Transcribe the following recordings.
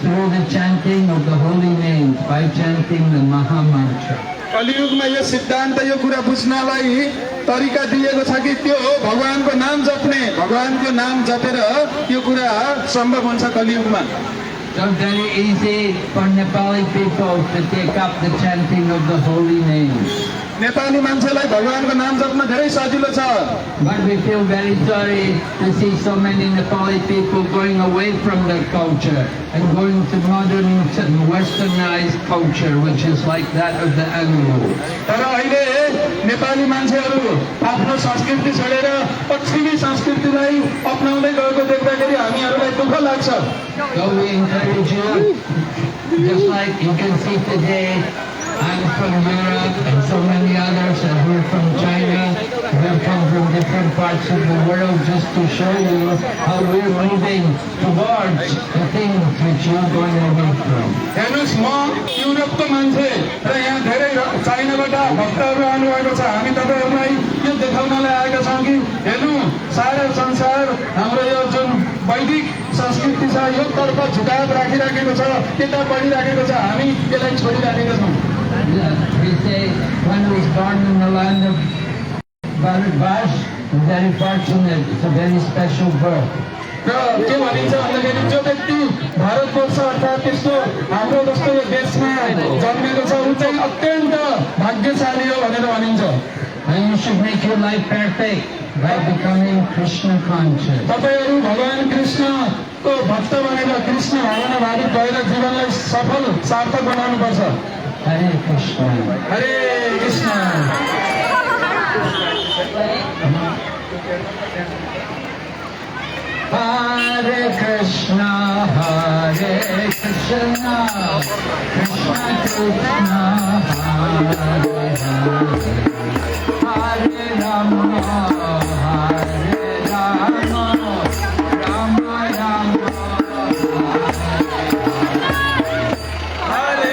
through the chanting of the holy names, by chanting the Maha Mantra. कलियुगमा यो सिद्धान्त यो कुरा बुझ्नलाई तरिका दिएको छ कि त्यो हो भगवानको नाम जप्ने, भगवानको नाम जपेर यो कुरा सम्भव हुन्छ कलियुगमा। So very easy for Nepali people to take up the chanting of the holy names. Nepali मान्छेलाई भगवानको नाम जप्न धेरै सजिलो छ। But we feel very sorry to see so many Nepali people going away from their culture and going to modern and westernized culture, which is like that of the animals. तर अहिले नेपाली मान्छेहरू आफ्नो संस्कृति छोडेर पश्चिमी संस्कृतिलाई अपनाउँदै गएको देख्दाखेरि हामीहरूलाई दुःख लाग्छ। So we encourage you, just like you can see today, I'm from Europe and so many others, and we're from China. We've come from different parts of the world just to show you how we're moving towards the things which you're going away from. हेर्नुहोस् म युरोपको मान्छे र यहाँ धेरै चाइनाबाट भक्तहरू आउनुभएको छ। हामी तपाईँहरूलाई यो देखाउनलाई आएका छौँ कि हेर्नु सारा संसार हाम्रो यो जुन वैदिक संस्कृति छ यो तर्फ झुकाव राखिराखेको छ, त्यता बढिराखेको छ, हामी यसलाई छोडिराखेका छौँ। We say one was born in the land of Bharatvash, very fortunate, it's a very special birth. र के भनिन्छ भन्दाखेरि जो व्यक्ति भारतवर्ष अर्थात् त्यस्तो हाम्रो जस्तो यो देशमा जन्मेको छ ऊ चाहिँ अत्यन्त भाग्यशाली हो भनेर भनिन्छ। And you should make your life perfect by becoming Krishna conscious. तपाईहरू भगवान कृष्णको भक्त बनेर कृष्ण भावनाभावित भएर जीवनलाई सफल सार्थक बनाउनुपर्छ। Hare Krishna. हरे Krishna. Hare Krishna, Hare Krishna, Krishna Krishna, Hare Hare, Hare Rama, Hare Rama, Rama Rama, Hare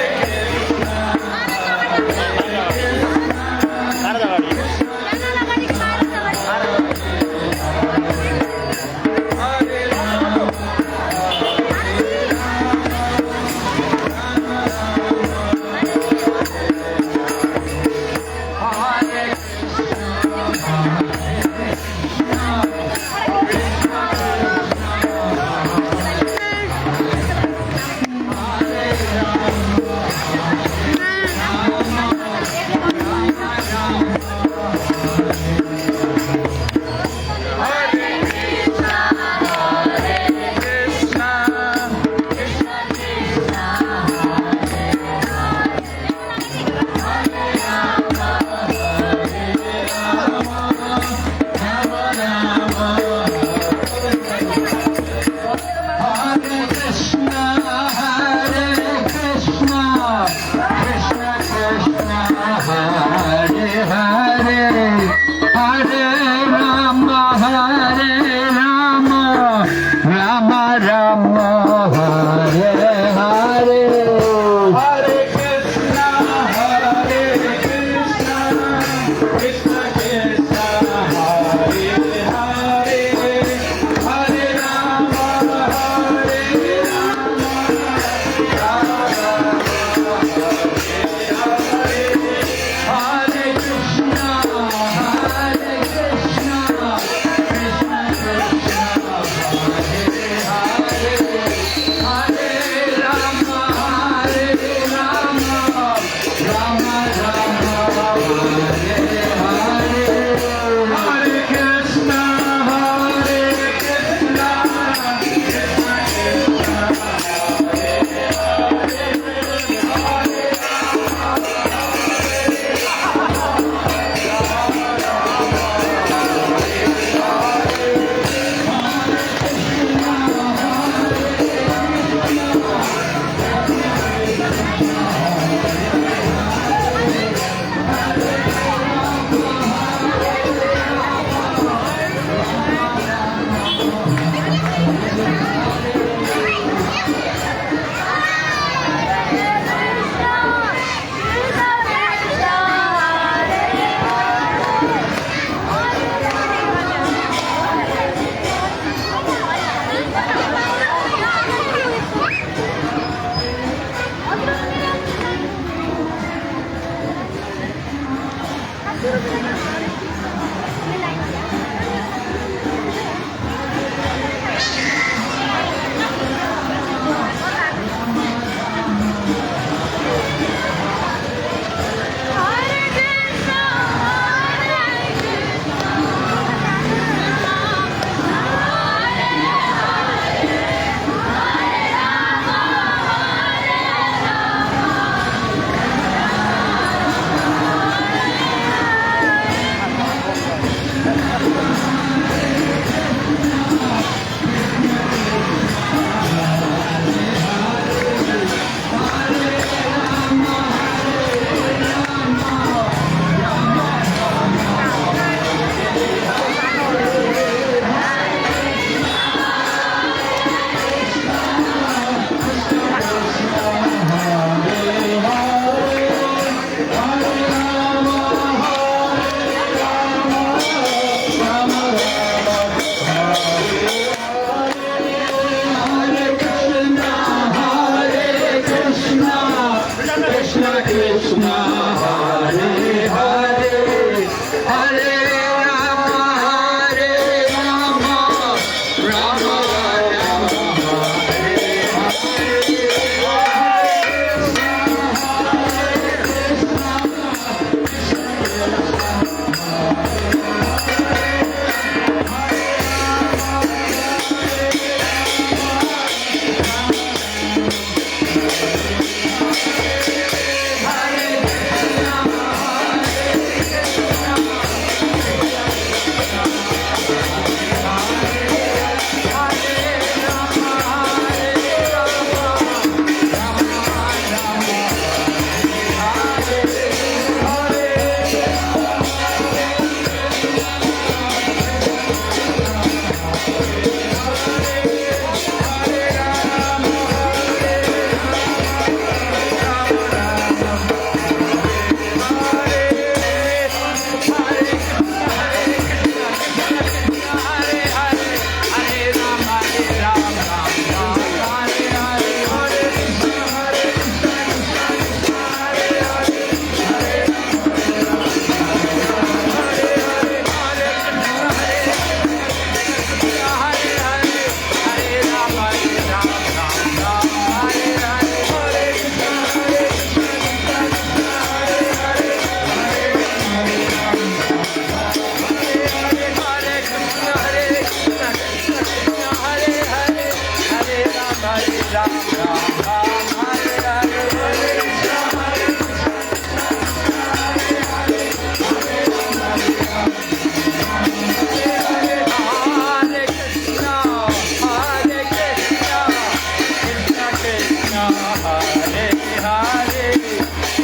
Hare Hare,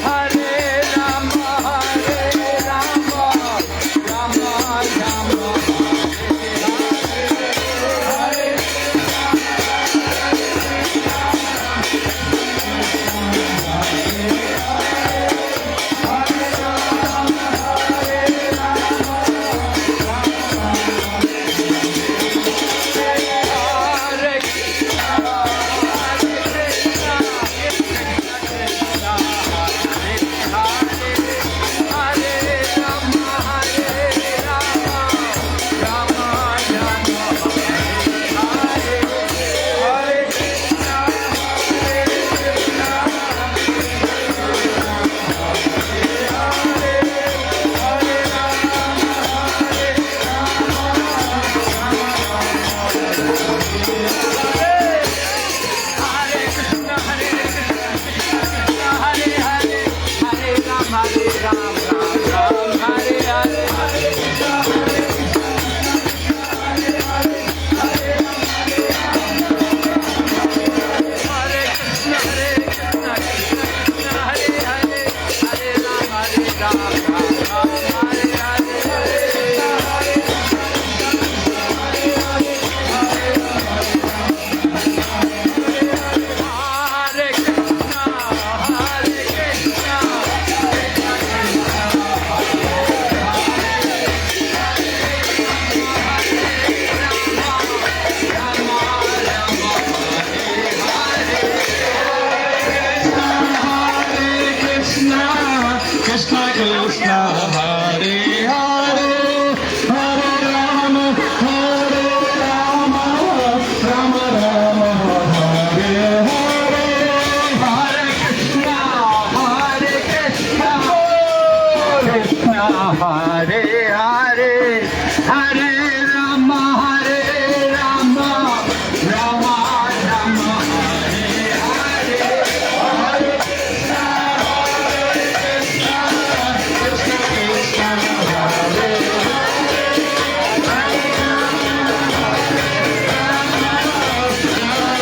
Hare Rama, Hare Rama, Rama Rama, Hare Hare Krishna Krishna Hare Hare, Hare Rama, Hare Rama, Rama Rama, Hare Hare, Hare Krishna, Hare Krishna, Krishna Hare Hare, Hare Rama, Hare Rama, Rama Rama, Hare Hare, Hare Krishna, Krishna Krishna, Hare Hare Krishna, Hare Krishna, Krishna Krishna, Hare Hare, Hare Rama, Hare Rama, Rama Rama, Hare Hare, Hare Krishna, Hare Krishna, Krishna Krishna, Hare Hare, Hare Rama, Hare Rama, Rama Rama, Hare Hare. Hare Ram, Hare Ram, Ram Hare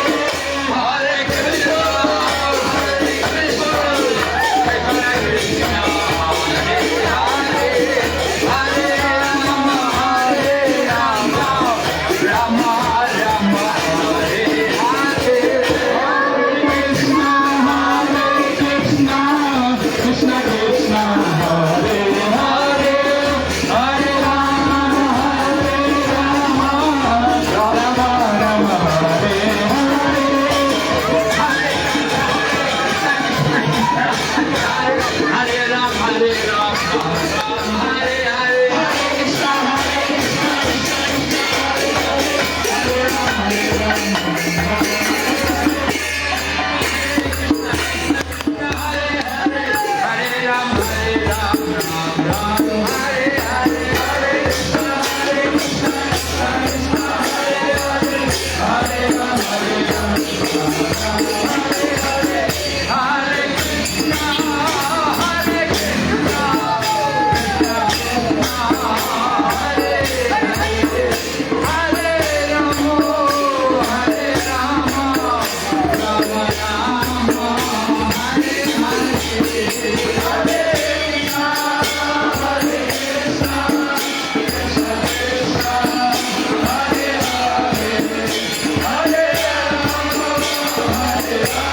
Hare, Hare Krishna, Hare Krishna, Hare Ram, Hare Ram, Hare Ram, Hare Ram, Ram Ram, Hare Hare, Hare Krishna, Hare Krishna, Krishna Krishna, Hare Hare, Hare Ram, Hare Ram, Hare Krishna, Hare Krishna, Hare Hare, Hare Rama, Hare Rama, Rama Rama, Hare Hare, Hare Krishna, Krishna Krishna, Hare Hare, Hare Rama, Hare Rama.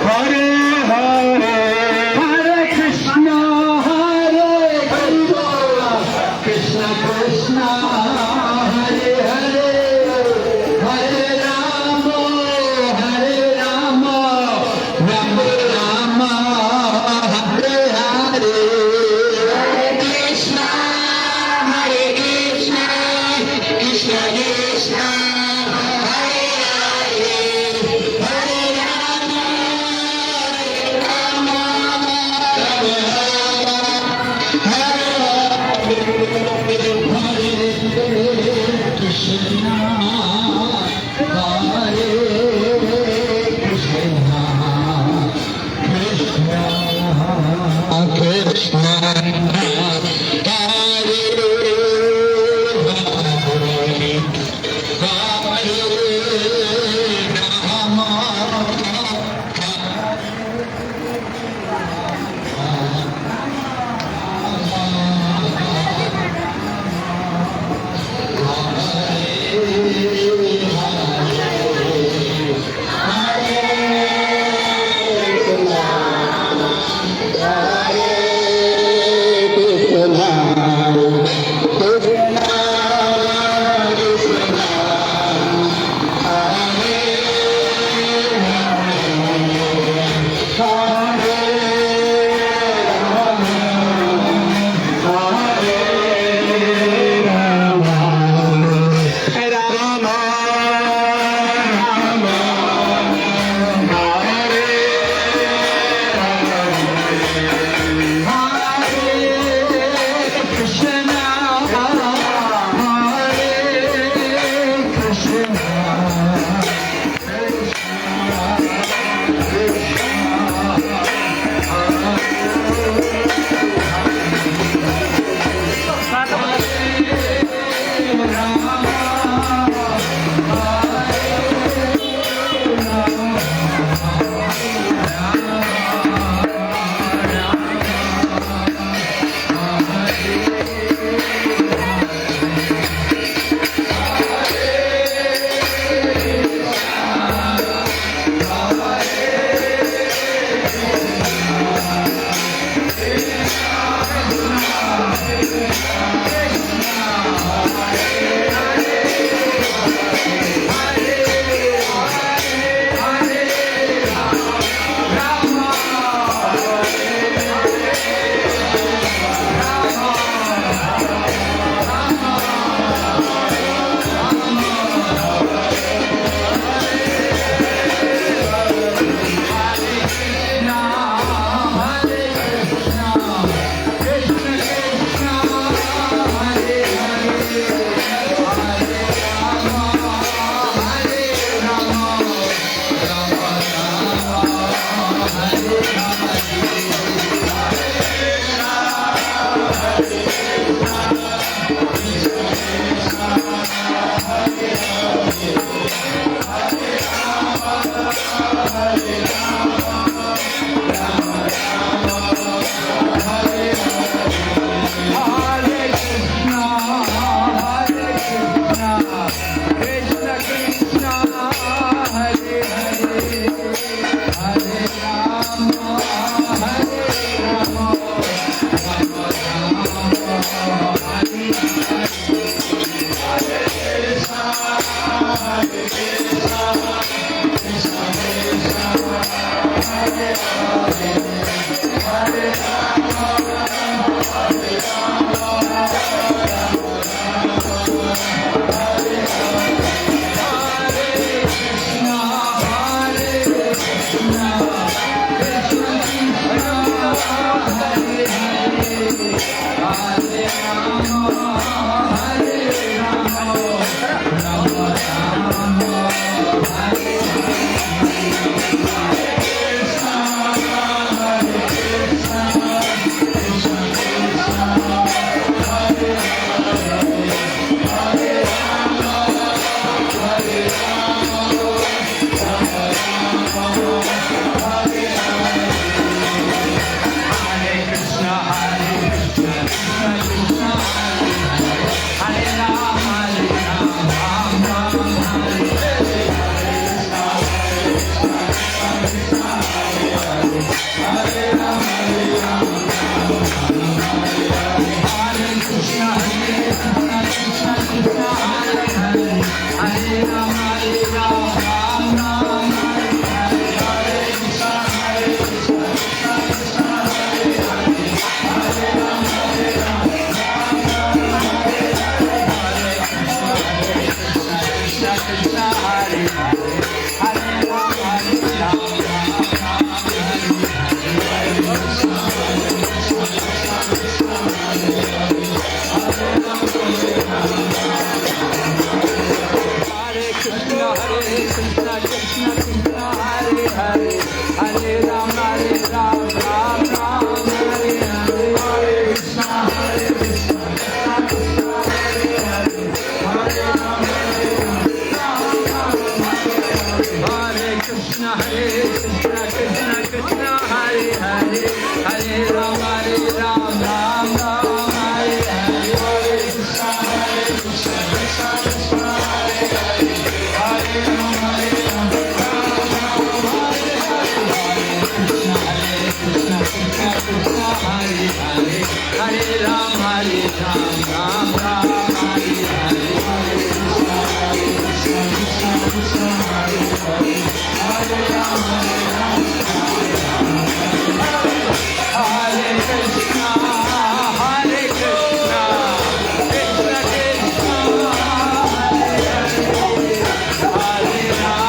Hare Hare, Hare Krishna, Hare Krishna, Krishna Krishna, Hare Hare, Hare Rama, Hare Rama, Rama Rama, Hare Hare. Hare Krishna, Hare Krishna, Krishna Krishna, Hare Hare, Hare Rama, Ram, Hare Ram, Ram Ram, Hare Hare, Hare Krishna, Hare Krishna, Krishna Krishna, Hare Hare, Hare Ram, Hare Ram, Ram Ram, Hare Krishna, Hare Krishna, Krishna Krishna, Hare Hare, Hare Ram, Hare Ram, Ram Ram, Hare Hare, Hare Krishna, Hare Krishna, Krishna Krishna, Hare Hare, Hare Ram, Hare Ram, Krishna Krishna Krishna Hare Hare, Hare Ram, Hare Ram, Ram Ram, Hare Hare, Hare Krishna, Hare Krishna, Krishna Krishna, Hare Hare, Hare Ram, Hare Ram, Hare Krishna, Hare Krishna, Krishna Krishna, Hare Hare, Hare Ram, Hare Ram.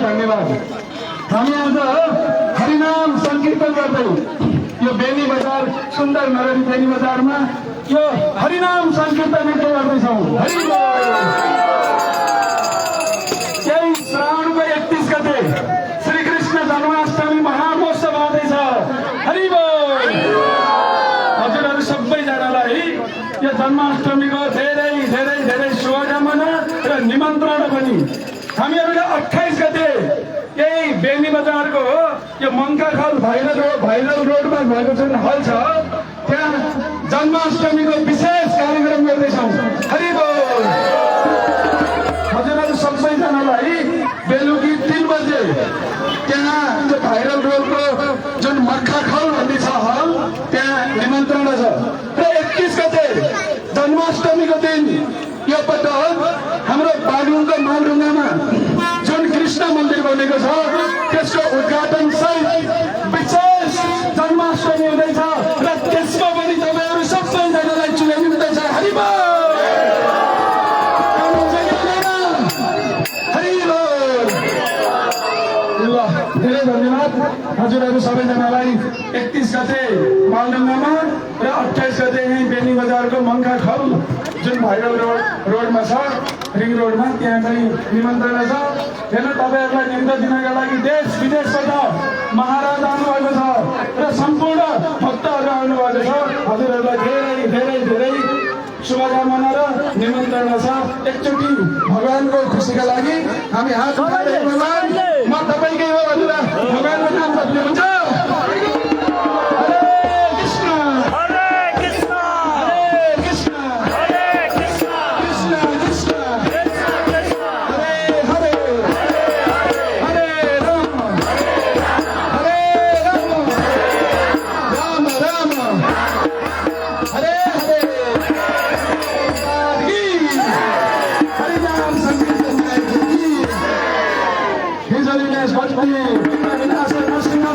धन्यवाद। हामी आज हरिनाम संकीर्तन गर्दै यो बेनी बजार सुन्दर नगरी बेनी बजारमा यो हरिनाम संकीर्तन नृत्य गर्दैछौँ। हरि बोल। यही श्रावणको 31 गते श्री कृष्ण जन्माष्टमी महामहोत्सव आउँदैछ। हरि बोल। हजुरहरू सबैजनालाई यो जन्माष्टमीको धेरै धेरै धेरै शुभकामना र निमन्त्रणा पनि। हामीहरूले 28 गते यही बेनी बजारको यो मङ्काखल भाइरल रोडमा भएको जुन हल छ त्यहाँ जन्माष्टमीको विशेष कार्यक्रम गर्दैछौँ। हरि बोल। हजुरहरू सबैजनालाई बेलुकी 3 बजे त्यहाँ त्यो भाइरल रोडको जुन मक्खाखल भन्ने छ हल त्यहाँ निमन्त्रणा छ। र 31 गते जन्माष्टमीको दिन यो पटक हाम्रो बागलुङको मालढुङ्गामा जुन कृष्ण मन्दिर बनेको छ त्यसको उद्घाटन सहित विशेष जन्माष्टमी हुँदैछ र त्यसमा पनि तपाईँहरू सबैजनालाई चुनावी हुँदैछ। हरि बोल। हरि बोल। ल धेरै धन्यवाद हजुरहरू सबैजनालाई। 31 गते मालढुङ्गामा र 28 गते यहीँ बेनी बजारको मङ्काखल जुन भाइरल रोडमा छ रिङ रोडमा त्यहाँ चाहिँ निमन्त्रणा छ। हेर्नु तपाईँहरूलाई निम्तो दिनका लागि देश विदेशबाट महाराज आउनुभएको छ र सम्पूर्ण भक्तहरू आउनुभएको छ। हजुरहरूलाई धेरै धेरै धेरै शुभकामना र निमन्त्रणा छ। एकचोटि भगवानको खुसीका लागि हामी हात उठाएर म तपाईँकै हो भनेर भगवानको नाम जप्ने हुन्छ। His Holiness Bhakti, Vinasa Narasimha